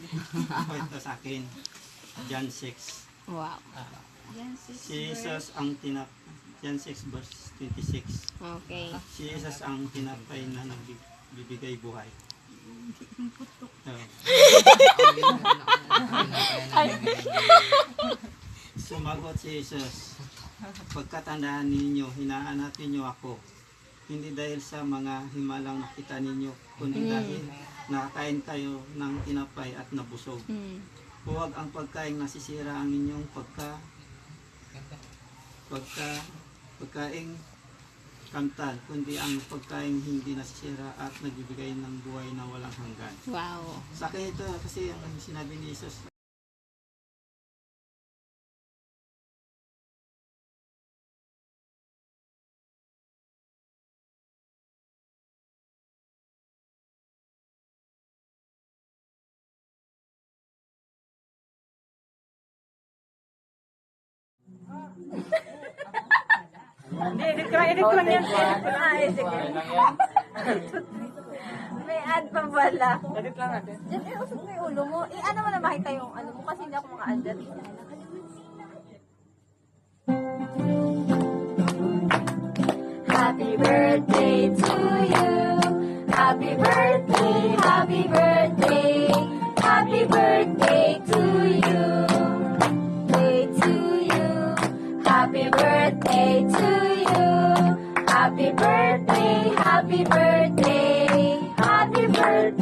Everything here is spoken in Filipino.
Ito sa akin. John 6. Wow. Si Jesus ang John 6 verse 26. Okay. Si Jesus ang tinapay na nagbibigay buhay. Sumagot si Jesus, pagkatandaan ninyo, hinahanapin niyo ako, hindi dahil sa mga himalang nakita ninyo, kundi dahil nakakain kayo ng tinapay at nabusog. Huwag ang pagkain nasisira ang inyong pagkaing kamtal, kundi ang pagkain hindi nasisira at nagbibigay ng buhay na walang hanggan. Wow. Sa akin ito kasi ang sinabi ni Jesus, Edit ko lang yan. May ad pa pala. Edit lang natin. Diyan, usok mo yung ulo mo. Ano mo na makita yung ano mo kasi hindi ako maka-ad dyan. Happy birthday to you. Happy birthday, happy birthday. Happy birthday to you. Day to you. Happy birthday to you. Happy birthday, happy birthday. Happy birthday.